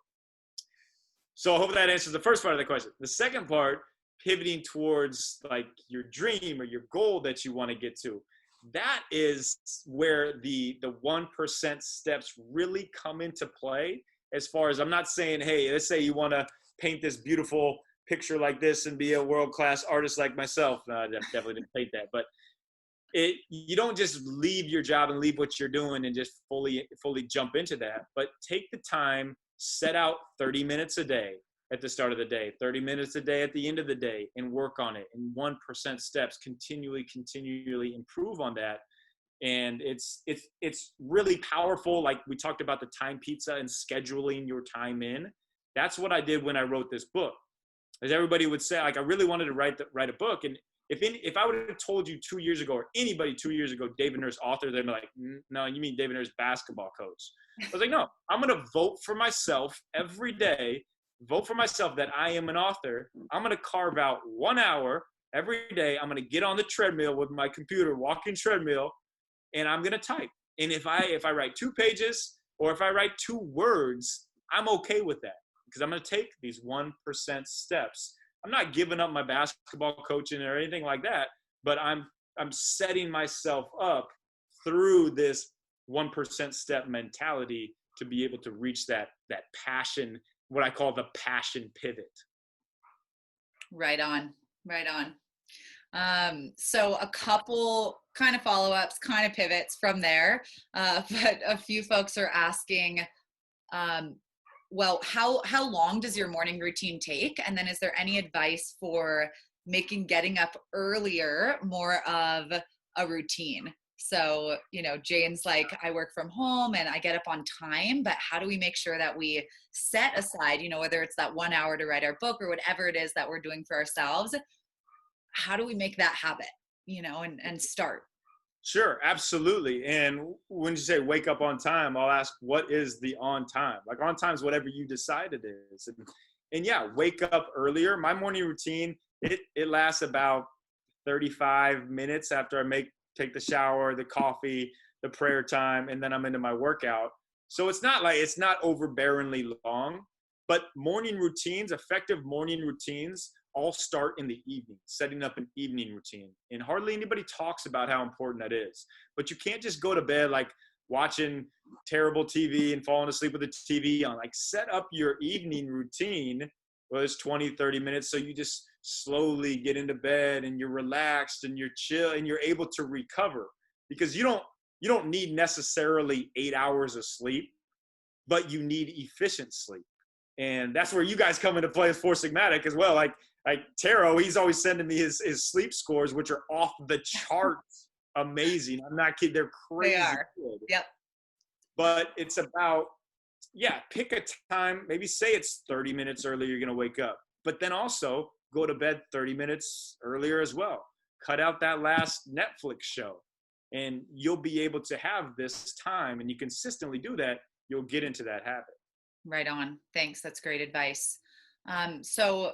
So I hope that answers the first part of the question. The second part, pivoting towards like your dream or your goal that you want to get to, that is where the 1% steps really come into play. As far as, I'm not saying, hey, let's say you want to paint this beautiful picture like this and be a world-class artist like myself. No, I definitely didn't paint that, but you don't just leave your job and leave what you're doing and just fully jump into that, but take the time, set out 30 minutes a day at the start of the day, 30 minutes a day at the end of the day, and work on it in 1% steps, continually improve on that. And it's really powerful. Like we talked about the time pizza and scheduling your time in. That's what I did when I wrote this book. As everybody would say, like, I really wanted to write a book. And if I would have told you 2 years ago, or anybody 2 years ago, David Nurse author, they'd be like, no, you mean David Nurse basketball coach. I was like, no, I'm going to vote for myself every day, vote for myself that I am an author. I'm going to carve out 1 hour every day. I'm going to get on the treadmill with my computer, walking treadmill, and I'm going to type. And if I write 2 pages or if I write 2 words, I'm okay with that, because I'm going to take these 1% steps. I'm not giving up my basketball coaching or anything like that, but I'm setting myself up through this 1% step mentality to be able to reach that passion, what I call the passion pivot. Right on. Right on. So a couple kind of follow-ups, kind of pivots from there. But a few folks are asking, well, how long does your morning routine take? And then is there any advice for making getting up earlier more of a routine? So, Jane's like, I work from home and I get up on time, but how do we make sure that we set aside, whether it's that 1 hour to write our book or whatever it is that we're doing for ourselves? How do we make that habit, and start? Sure, absolutely. And when you say wake up on time, I'll ask, what is the on time? Like, on time is whatever you decide it is. And yeah, wake up earlier. My morning routine, it lasts about 35 minutes after I take the shower, the coffee, the prayer time, and then I'm into my workout. So it's not overbearingly long, but effective morning routines all start in the evening, setting up an evening routine. And hardly anybody talks about how important that is. But you can't just go to bed like watching terrible TV and falling asleep with the TV on. Like, set up your evening routine, whether it's 20, 30 minutes, so you just slowly get into bed and you're relaxed and you're chill and you're able to recover. Because you don't need necessarily 8 hours of sleep, but you need efficient sleep. And that's where you guys come into play as Four Sigmatic as well. Like Taro, he's always sending me his sleep scores, which are off the charts. Amazing. I'm not kidding. They're crazy. They are. Good. Yep. But it's about, pick a time, maybe say it's 30 minutes earlier you're going to wake up, but then also go to bed 30 minutes earlier as well. Cut out that last Netflix show, and you'll be able to have this time, and you consistently do that, you'll get into that habit. Right on. Thanks. That's great advice. So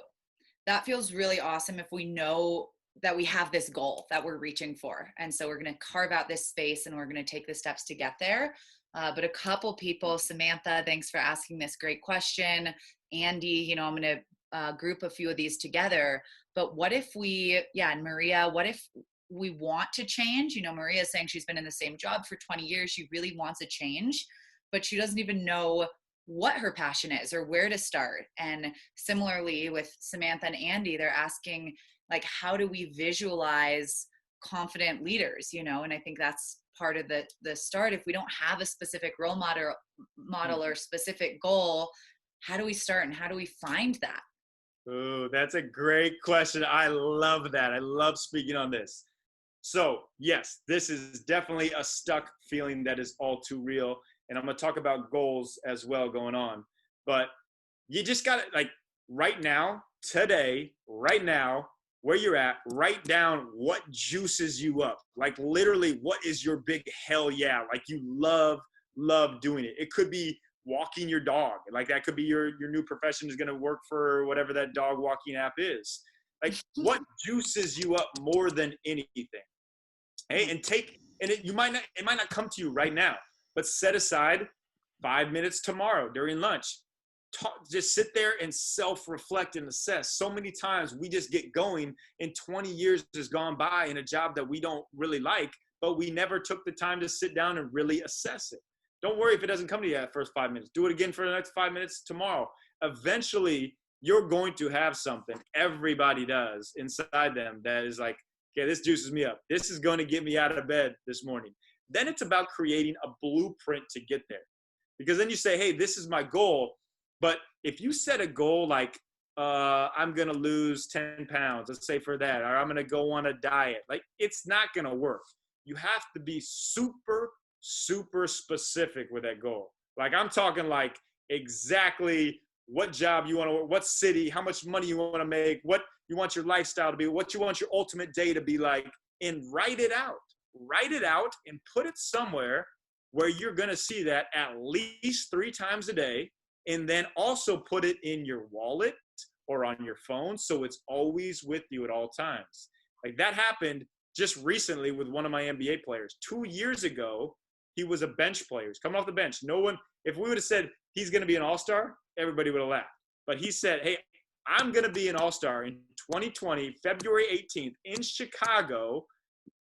that feels really awesome if we know that we have this goal that we're reaching for. And so we're going to carve out this space and we're going to take the steps to get there. But a couple people, Samantha, thanks for asking this great question. Andy, I'm going to group a few of these together. But what if and Maria, what if we want to change? Maria is saying she's been in the same job for 20 years. She really wants a change, but she doesn't even know what her passion is or where to start. And similarly with Samantha and Andy, they're asking, like, how do we visualize confident leaders, and I think that's part of the start. If we don't have a specific role model or specific goal, how do we start and how do we find that? Oh, that's a great question. I love that. I love speaking on this. So yes, this is definitely a stuck feeling that is all too real. And I'm going to talk about goals as well going on. But you just got to, like, right now, today, right now, where you're at, write down what juices you up. Like, literally, what is your big hell yeah? Like, you love doing it. It could be walking your dog. Like, that could be your new profession is going to work for whatever that dog walking app is. Like, what juices you up more than anything? Hey, it might not come to you right now, but set aside 5 minutes tomorrow during lunch. Just sit there and self-reflect and assess. So many times we just get going and 20 years has gone by in a job that we don't really like, but we never took the time to sit down and really assess it. Don't worry if it doesn't come to you at first 5 minutes. Do it again for the next 5 minutes tomorrow. Eventually, you're going to have something, everybody does, inside them that is like, okay, this juices me up. This is going to get me out of bed this morning. Then it's about creating a blueprint to get there. Because then you say, hey, this is my goal. But if you set a goal like, I'm going to lose 10 pounds, let's say for that, or I'm going to go on a diet, like, it's not going to work. You have to be super, super specific with that goal. Like, I'm talking like exactly what job you want to work, what city, how much money you want to make, what you want your lifestyle to be, what you want your ultimate day to be like, and write it out. Write it out and put it somewhere where you're going to see that at least 3 times a day. And then also put it in your wallet or on your phone so it's always with you at all times. Like, that happened just recently with one of my NBA players. 2 years ago, he was a bench player. He's coming off the bench. No one, if we would have said he's going to be an all-star, everybody would have laughed. But he said, hey, I'm going to be an all-star in 2020, February 18th in Chicago.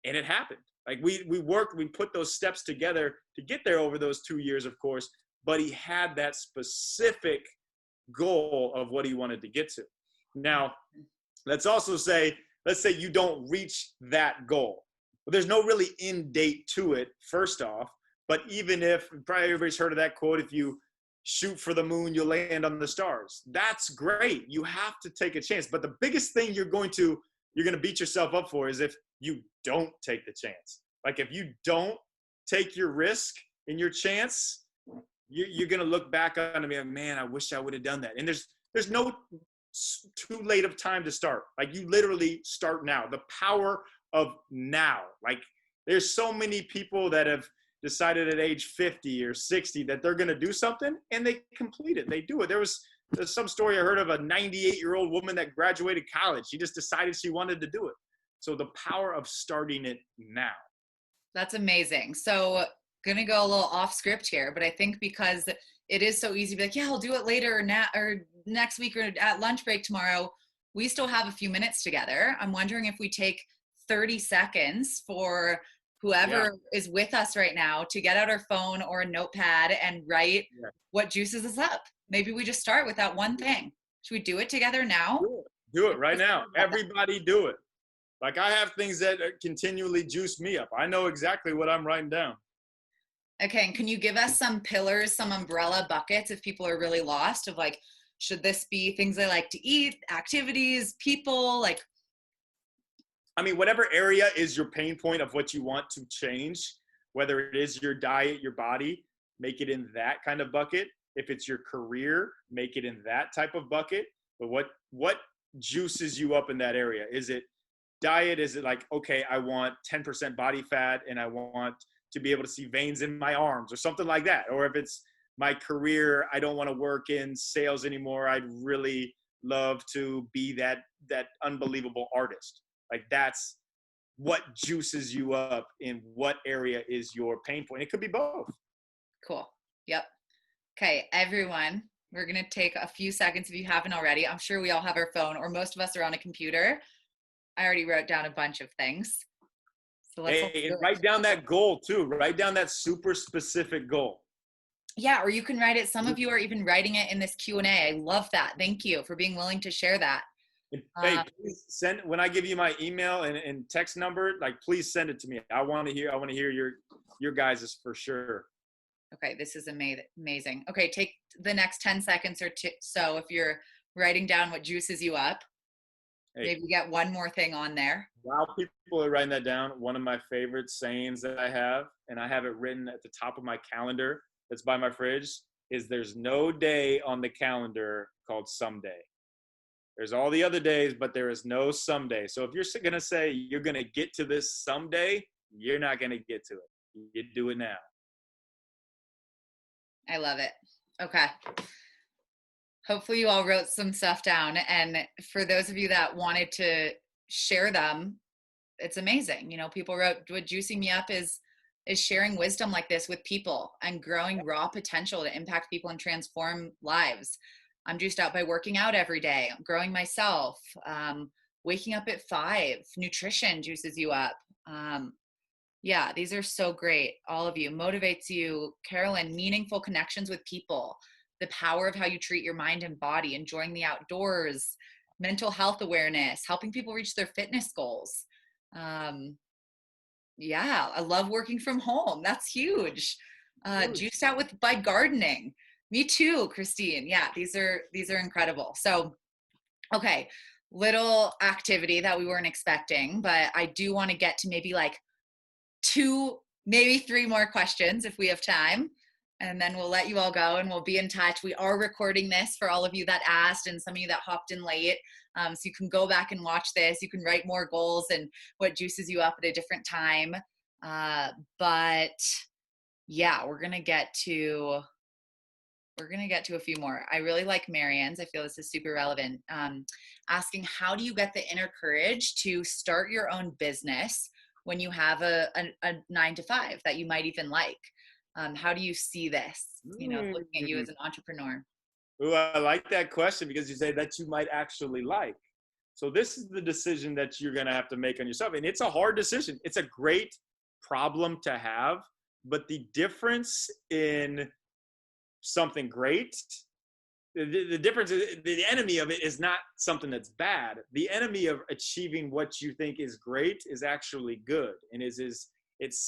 And it happened. Like, we worked, we put those steps together to get there over those 2 years, of course. But he had that specific goal of what he wanted to get to. Now, let's say you don't reach that goal. Well, there's no really end date to it, first off. But even if, probably everybody's heard of that quote, if you shoot for the moon, you'll land on the stars. That's great. You have to take a chance. But the biggest thing you're going to beat yourself up for is if you don't take the chance. Like, if you don't take your risk and your chance, you're going to look back on it and be like, man, I wish I would have done that. And there's no too late of time to start. Like, you literally start now. The power of now. Like, there's so many people that have decided at age 50 or 60 that they're going to do something, and they complete it. They do it. There's some story I heard of a 98-year-old woman that graduated college. She just decided she wanted to do it. So the power of starting it now. That's amazing. So, gonna go a little off script here, but I think because it is so easy to be like, yeah, I'll do it later or next week or at lunch break tomorrow, we still have a few minutes together. I'm wondering if we take 30 seconds for whoever is with us right now to get out our phone or a notepad and write what juices us up. Maybe we just start with that one thing. Should we do it together now? Do it right now. Everybody do it. Like, I have things that continually juice me up. I know exactly what I'm writing down. Okay, and can you give us some pillars, some umbrella buckets if people are really lost of like, Should this be things I like to eat, activities, people? Like, I mean, whatever area is your pain point of what you want to change, whether it is your diet, your body, make it in that kind of bucket. If it's your career, make it in that type of bucket. But what juices you up in that area? Is it diet? Is it like, okay, I want 10% body fat and I want to be able to see veins in my arms or something like that? Or if it's my career, I don't want to work in sales anymore. I'd really love to be that unbelievable artist. Like, that's what juices you up in what area is your pain point. It could be both. cool. Yep. Okay, everyone, we're going to take a few seconds if you haven't already. I'm sure we all have our phone, or most of us are on a computer. I already wrote down a bunch of things. So let's and write down that goal too. Write down that super specific goal. Yeah, or you can write it. Some of you are even writing it in this Q&A. I love that. Thank you for being willing to share that. Hey, please send, when I give you my email and text number, like, please send it to me. I want to hear your guys's for sure. Okay, this is amazing. Okay, take the next 10 seconds or so if you're writing down what juices you up. Hey, maybe get one more thing on there. While people are writing that down, one of my favorite sayings that I have, and I have it written at the top of my calendar that's by my fridge, is there's no day on the calendar called someday. There's all the other days, but there is no someday. So if you're going to say you're going to get to this someday, you're not going to get to it. You do it now. I love it. Okay. Hopefully you all wrote some stuff down. And for those of you that wanted to share them, it's amazing. You know, people wrote, what juicing me up is sharing wisdom like this with people and growing raw potential to impact people and transform lives. I'm juiced out by working out every day, growing myself, waking up at 5, nutrition juices you up. Yeah, these are so great. All of you. Motivates you. Carolyn, meaningful connections with people, the power of how you treat your mind and body, enjoying the outdoors, mental health awareness, helping people reach their fitness goals. Yeah, I love working from home. That's huge. Juiced out by gardening. Me too, Christine. Yeah, these are incredible. So, okay, little activity that we weren't expecting, but I do want to get to maybe like 2, maybe 3 more questions if we have time, and then we'll let you all go and we'll be in touch. We are recording this for all of you that asked and some of you that hopped in late. So you can go back and watch this. You can write more goals and what juices you up at a different time. But yeah, we're going to get to a few more. I really like Marianne's. I feel this is super relevant. Asking, how do you get the inner courage to start your own business when you have a 9 to 5 that you might even like? How do you see this, you know, looking at you as an entrepreneur? Ooh, I like that question because you say that you might actually like. So this is the decision that you're going to have to make on yourself. And it's a hard decision. It's a great problem to have, but the difference in something great, the difference is the enemy of it is not something that's bad. The enemy of achieving what you think is great is actually good, and it's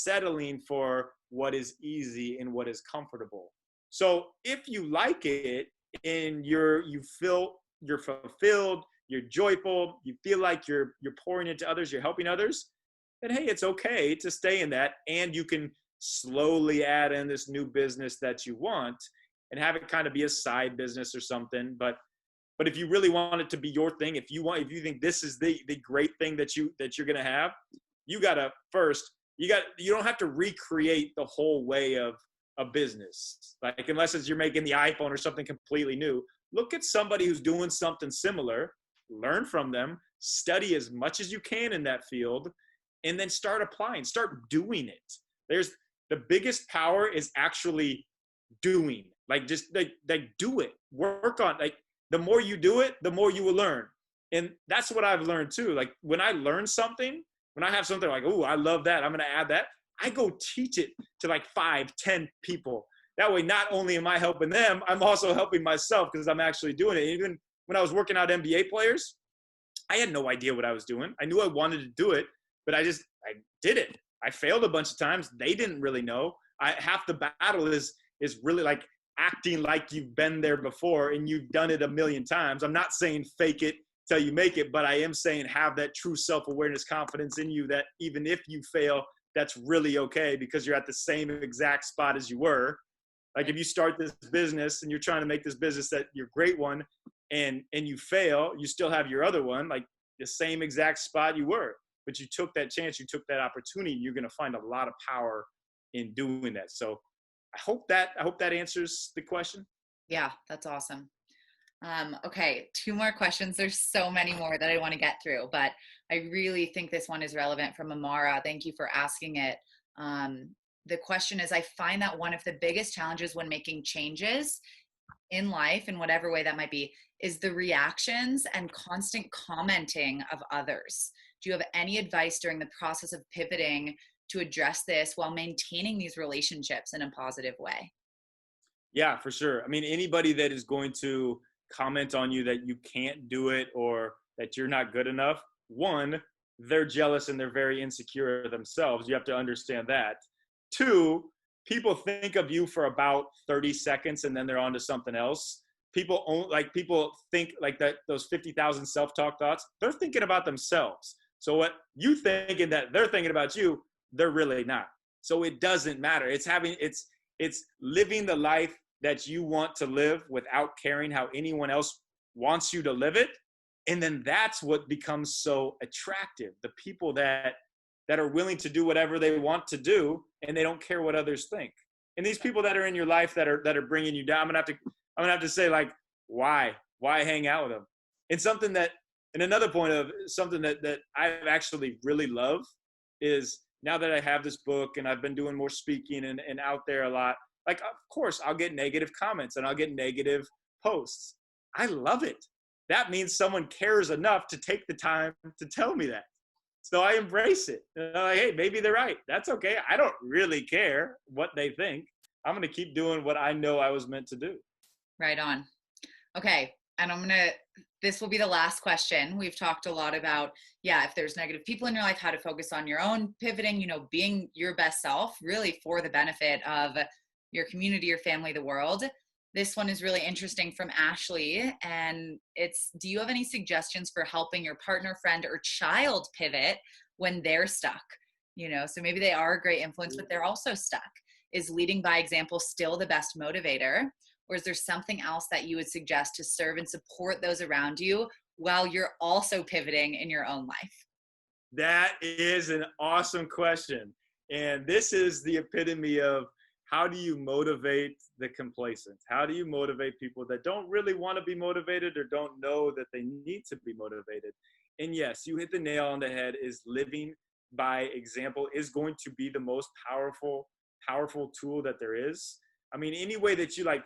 settling for what is easy and what is comfortable. So if you like it and you're fulfilled, you're joyful, you feel like you're pouring into others, you're helping others, then hey, it's okay to stay in that, and you can slowly add in this new business that you want and have it kind of be a side business or something. But if you really want it to be your thing, if you think this is the great thing that you're going to have, you don't have to recreate the whole way of a business. Like, unless you're making the iPhone or something completely new, look at somebody who's doing something similar, learn from them, study as much as you can in that field, and then start applying, start doing it. The biggest power is actually doing. Like, just like do it, work on, like, the more you do it, the more you will learn. And that's what I've learned too. Like, when I learn something, when I have something like, oh, I love that, I'm going to add that, I go teach it to like 5, 10 people. That way, not only am I helping them, I'm also helping myself because I'm actually doing it. Even when I was working out NBA players, I had no idea what I was doing. I knew I wanted to do it, but I did it. I failed a bunch of times. They didn't really know. Half the battle is really like acting like you've been there before and you've done it a million times. I'm not saying fake it till you make it, but I am saying have that true self-awareness, confidence in you that even if you fail, that's really okay because you're at the same exact spot as you were. Like if you start this business and you're trying to make this business that your great one and you fail, you still have your other one, like the same exact spot you were, but you took that chance, you took that opportunity, and you're going to find a lot of power in doing that. So I hope that answers the question. Yeah, that's awesome. Okay, two more questions. There's so many more that I want to get through, but I really think this one is relevant from Amara. Thank you for asking it. The question is, I find that one of the biggest challenges when making changes in life, in whatever way that might be, is the reactions and constant commenting of others. Do you have any advice during the process of pivoting to address this while maintaining these relationships in a positive way? Yeah, for sure. I mean, anybody that is going to comment on you that you can't do it or that you're not good enough, one, they're jealous and they're very insecure themselves. You have to understand that. Two, people think of you for about 30 seconds and then they're on to something else. People think like that, those 50,000 self-talk thoughts, they're thinking about themselves. So what you thinking that they're thinking about you, they're really not. So it doesn't matter. It's living the life that you want to live without caring how anyone else wants you to live it. And then that's what becomes so attractive. The people that are willing to do whatever they want to do and they don't care what others think. And these people that are in your life that are bringing you down, I'm gonna have to say, like, why hang out with them? And another point of something that I actually really love is now that I have this book and I've been doing more speaking and out there a lot, like, of course, I'll get negative comments and I'll get negative posts. I love it. That means someone cares enough to take the time to tell me that. So I embrace it. Like, hey, maybe they're right. That's okay. I don't really care what they think. I'm going to keep doing what I know I was meant to do. Right on. Okay. And this will be the last question. We've talked a lot about, if there's negative people in your life, how to focus on your own pivoting, being your best self, really for the benefit of your community, your family, the world. This one is really interesting from Ashley. And it's, do you have any suggestions for helping your partner, friend, or child pivot when they're stuck? So maybe they are a great influence, but they're also stuck. Is leading by example still the best motivator? Or is there something else that you would suggest to serve and support those around you while you're also pivoting in your own life? That is an awesome question. And this is the epitome of how do you motivate the complacent? How do you motivate people that don't really want to be motivated or don't know that they need to be motivated? And yes, you hit the nail on the head. Is living by example is going to be the most powerful tool that there is. I mean, any way that you like,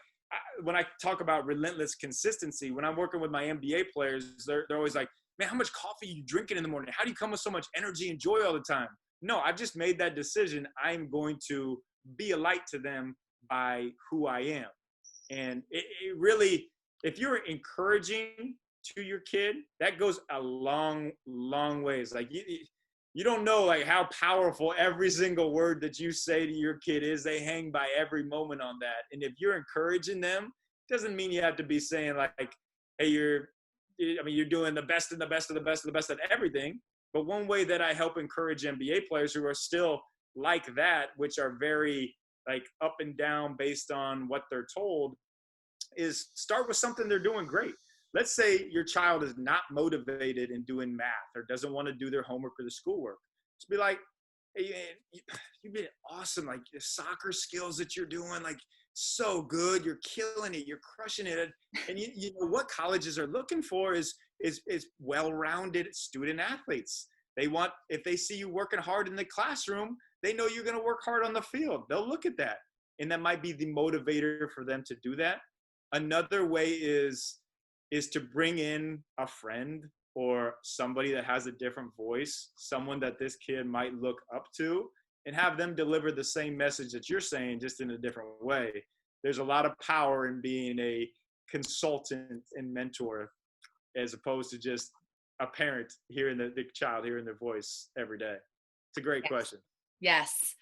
when I talk about relentless consistency, when I'm working with my NBA players, they're always like, man, how much coffee are you drinking in the morning? How do you come with so much energy and joy all the time? No, I've just made that decision. I'm going to be a light to them by who I am. And it really, if you're encouraging to your kid, that goes a long, long ways. Like you don't know like how powerful every single word that you say to your kid is. They hang by every moment on that. And if you're encouraging them, doesn't mean you have to be saying like, hey, you're doing the best and the best of the best of the best at everything. But one way that I help encourage NBA players who are still like that, which are very like up and down based on what they're told, is start with something they're doing great. Let's say your child is not motivated in doing math or doesn't want to do their homework or the schoolwork. Just be like, hey, man, you've been awesome. Like the soccer skills that you're doing, like so good. You're killing it. You're crushing it. And you know what colleges are looking for is well-rounded student athletes. They want, if they see you working hard in the classroom, they know you're going to work hard on the field. They'll look at that. And that might be the motivator for them to do that. Another way is to bring in a friend or somebody that has a different voice, someone that this kid might look up to, and have them deliver the same message that you're saying, just in a different way. There's a lot of power in being a consultant and mentor as opposed to just a parent hearing the child hearing their voice every day. It's a great question. Yes.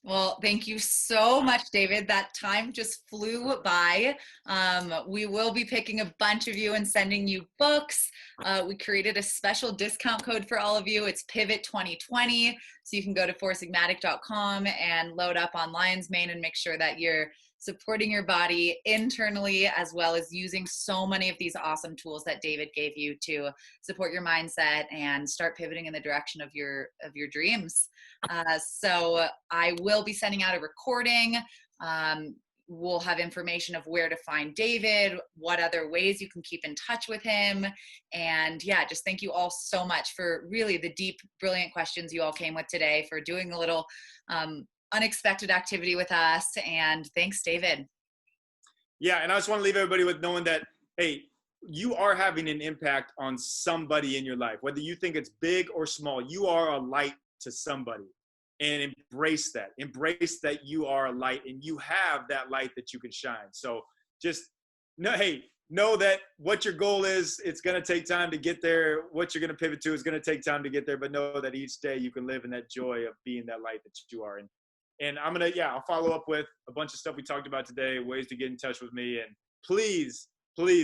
Well, thank you so much, David. That time just flew by. We will be picking a bunch of you and sending you books. We created a special discount code for all of you. It's Pivot 2020. So you can go to foursigmatic.com and load up on Lion's Mane and make sure that you're supporting your body internally, as well as using so many of these awesome tools that David gave you to support your mindset and start pivoting in the direction of your dreams. So I will be sending out a recording. We'll have information of where to find David, what other ways you can keep in touch with him. And yeah, just thank you all so much for really the deep, brilliant questions you all came with today, for doing a little unexpected activity with us. And thanks, David. Yeah, and I just want to leave everybody with knowing that, hey, you are having an impact on somebody in your life. Whether you think it's big or small, you are a light to somebody. And embrace that. Embrace that you are a light and you have that light that you can shine. So just know that what your goal is, it's going to take time to get there. What you're going to pivot to is going to take time to get there, but know that each day you can live in that joy of being that light that you are. And I'll follow up with a bunch of stuff we talked about today, ways to get in touch with me. And please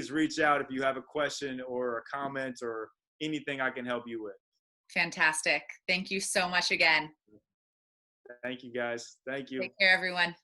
reach out if you have a question or a comment or anything I can help you with. Fantastic. Thank you so much again. Thank you, guys. Thank you. Take care, everyone.